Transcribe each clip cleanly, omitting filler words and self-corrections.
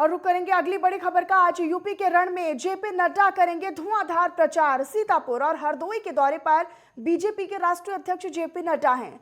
और रुक करेंगे अगली बड़ी खबर का। आज यूपी के रण में जेपी नड्डा करेंगे धुआंधार प्रचार। सीतापुर और हरदोई के दौरे पर बीजेपी के राष्ट्रीय अध्यक्ष जेपी नड्डा हैं।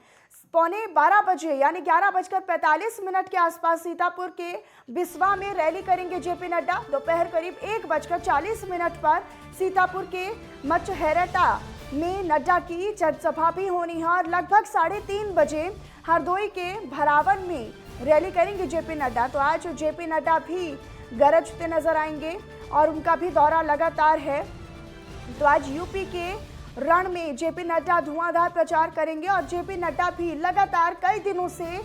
पौने 12 बजे यानी 11:45 के आसपास सीतापुर के बिस्वा में रैली करेंगे जेपी नड्डा। दोपहर करीब 1:40 पर सीतापुर के मचहेरटा में नड्डा की जनसभा भी होनी है और लगभग 3:30 बजे हरदोई के भरावन में रैली करेंगे जेपी नड्डा। तो आज जेपी नड्डा भी गरजते नजर आएंगे और उनका भी दौरा लगातार है। तो आज यूपी के रण में जेपी नड्डा धुआंधार प्रचार करेंगे और जेपी नड्डा भी लगातार कई दिनों से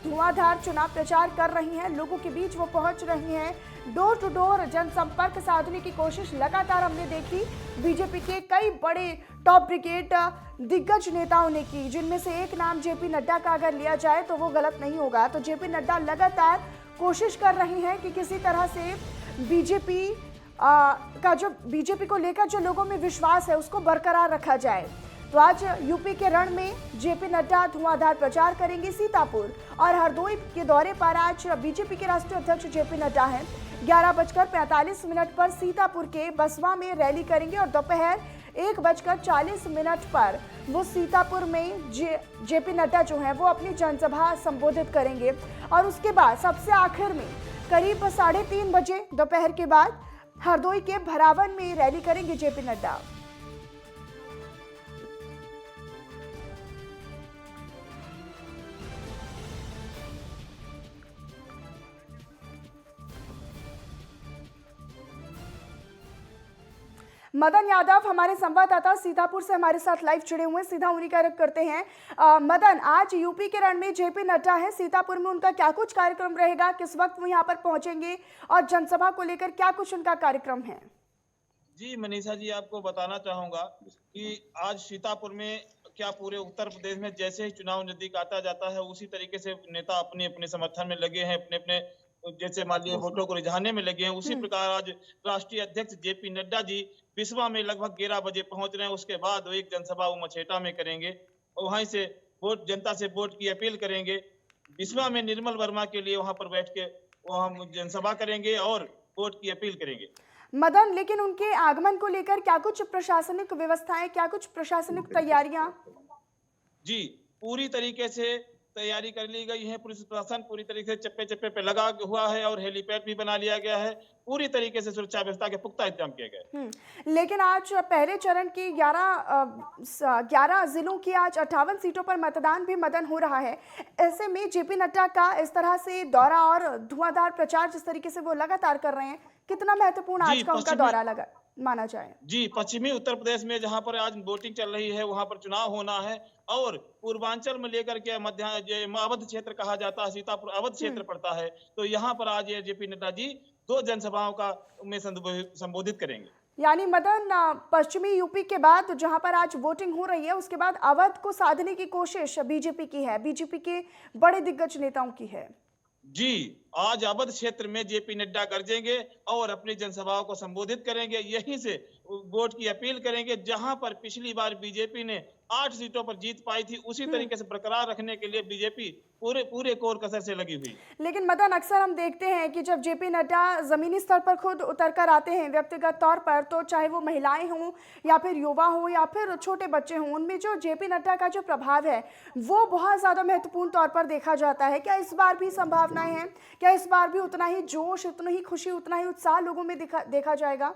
धुआंधार चुनाव प्रचार कर रही हैं। लोगों के बीच वो पहुंच रही हैं, डोर टू डोर जनसंपर्क साधने की कोशिश लगातार हमने देखी बीजेपी के कई बड़े टॉप ब्रिगेड दिग्गज नेताओं ने की, जिनमें से एक नाम जेपी नड्डा का अगर लिया जाए तो वो गलत नहीं होगा। तो जेपी नड्डा लगातार कोशिश कर रही हैं कि किसी तरह से बीजेपी को लेकर जो लोगों में विश्वास है उसको बरकरार रखा जाए। तो आज यूपी के रण में जेपी नड्डा धुआंधार प्रचार करेंगे। सीतापुर और हरदोई के दौरे पर आज बीजेपी के राष्ट्रीय अध्यक्ष जेपी नड्डा हैं। 11:45 पर सीतापुर के बसवा में रैली करेंगे और दोपहर 1:40 पर वो सीतापुर में जेपी नड्डा जो है वो अपनी जनसभा संबोधित करेंगे और उसके बाद सबसे आखिर में करीब 3:30 बजे दोपहर के बाद हरदोई के भरावन में रैली करेंगे जेपी नड्डा। मदन यादव हमारे संवाददाता सीतापुर से हमारे साथ लाइव जुड़े हुए हैं, सीधा उन्हीं का रुख करते हैं। मदन, आज यूपी के रण में जेपी नड्डा है, सीतापुर में उनका क्या कुछ कार्यक्रम रहेगा, किस वक्त वो यहाँ पर पहुंचेंगे और जनसभा को लेकर क्या कुछ उनका कार्यक्रम है? जी मनीषा जी, आपको बताना चाहूंगा कि आज सीतापुर में क्या पूरे उत्तर प्रदेश में जैसे ही चुनाव नजदीक आता जाता है उसी तरीके से नेता अपने अपने समर्थन में लगे हैं, अपने अपने जैसे मान लीजिए वोटों को रिझाने में लगे हैं। उसी प्रकार आज राष्ट्रीय अध्यक्ष जेपी नड्डा जी बिस्वा में लगभग 11 बजे पहुंच रहे हैं। उसके बाद वो एक जनसभा वो मछेटा में करेंगे और वहीं से वोट जनता से वोट की अपील करेंगे। बिस्वा में निर्मल वर्मा के लिए वहां पर बैठ के वो हम जनसभा करेंगे और वोट की अपील करेंगे। मदन, लेकिन उनके आगमन को लेकर क्या कुछ प्रशासनिक व्यवस्थाएं, क्या कुछ प्रशासनिक तैयारियां? जी, पूरी तरीके से तैयारी कर ली गई है। पुलिस प्रशासन पूरी तरीके से चप्पे चप्पे पे लगा हुआ है और हेलीपैड भी बना लिया गया है। पूरी तरीके से सुरक्षा व्यवस्था के पुख्ता इंतजाम किए गए। लेकिन आज पहले चरण की 11 जिलों की आज 58 सीटों पर मतदान भी मदन हो रहा है। ऐसे में जेपी नड्डा का इस तरह से दौरा और धुआंधार प्रचार जिस तरीके से वो लगातार कर रहे हैं, कितना महत्वपूर्ण आज का उनका दौरा लगा माना जाए? जी, पश्चिमी उत्तर प्रदेश में जहां पर आज वोटिंग चल रही है वहां पर चुनाव होना है और पूर्वांचल में लेकर के अवध क्षेत्र कहा जाता है, सीतापुर अवध क्षेत्र पड़ता है। तो यहाँ पर आज ये जेपी नड्डा जी 2 जनसभाओं का में संबोधित करेंगे। यानी मदन, पश्चिमी यूपी के बाद जहां पर आज वोटिंग हो रही है उसके बाद अवध को साधने की कोशिश बीजेपी की है, बीजेपी के बड़े दिग्गज नेताओं की है। जी, आज अवध क्षेत्र में जेपी नड्डा गरजेंगे और अपनी जनसभाओं को संबोधित करेंगे। यहीं से वोट की अपील करेंगे। जहां पर पिछली बार बीजेपी ने 8 सीटों पर जीत पाई थी उसी तरीके से बरकरार रखने के लिए बीजेपी पूरे कोर कसर से लगी हुई। लेकिन मदन, अक्सर हम देखते हैं कि जब जेपी नड्डा जमीनी स्तर पर खुद उतर कर आते हैं व्यक्तिगत तौर पर, तो चाहे वो महिलाएं हों या फिर युवा हो या फिर छोटे बच्चे हों, उनमें जो जेपी नड्डा का जो प्रभाव है वो बहुत ज्यादा महत्वपूर्ण तौर पर देखा जाता है। क्या इस बार भी संभावनाएं हैं? क्या इस बार भी उतना ही जोश, उतनी ही खुशी, उतना ही उत्साह लोगों में देखा जाएगा?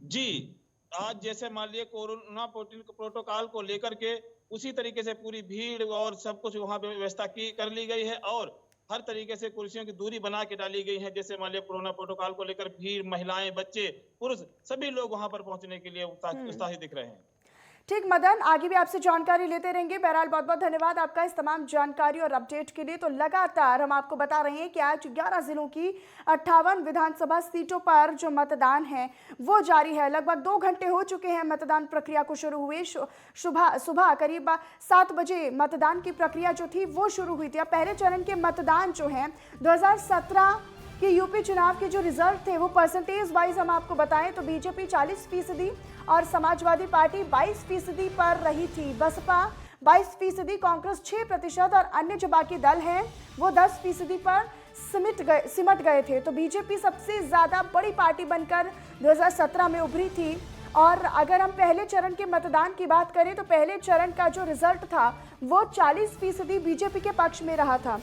जी, आज जैसे मान लिया कोरोना प्रोटोकॉल को लेकर के उसी तरीके से पूरी भीड़ और सब कुछ वहां पे व्यवस्था कर ली गई है और हर तरीके से कुर्सियों की दूरी बना के डाली गई है। जैसे मान लिया कोरोना प्रोटोकॉल को लेकर भीड़, महिलाएं, बच्चे, पुरुष सभी लोग वहां पर पहुंचने के लिए उत्साहित दिख रहे हैं। ठीक मदन, आगे भी आपसे जानकारी लेते रहेंगे। बहरहाल बहुत बहुत धन्यवाद आपका इस तमाम जानकारी और अपडेट के लिए। तो लगातार हम आपको बता रहे हैं कि आज 11 जिलों की 58 विधानसभा सीटों पर जो मतदान है वो जारी है। लगभग 2 घंटे हो चुके हैं मतदान प्रक्रिया को शुरू हुए। सुबह करीब 7 बजे मतदान की प्रक्रिया जो थी वो शुरू हुई थी। अब पहले चरण के मतदान जो है 2017 कि यूपी चुनाव के जो रिजल्ट थे वो परसेंटेज वाइज हम आपको बताएं तो बीजेपी 40% और समाजवादी पार्टी 22% पर रही थी। बसपा 22%, कांग्रेस 6% और अन्य जो बाकी दल हैं वो 10% पर सिमट गए थे। तो बीजेपी सबसे ज़्यादा बड़ी पार्टी बनकर 2017 में उभरी थी। और अगर हम पहले चरण के मतदान की बात करें तो पहले चरण का जो रिजल्ट था वो 40% बीजेपी के पक्ष में रहा था।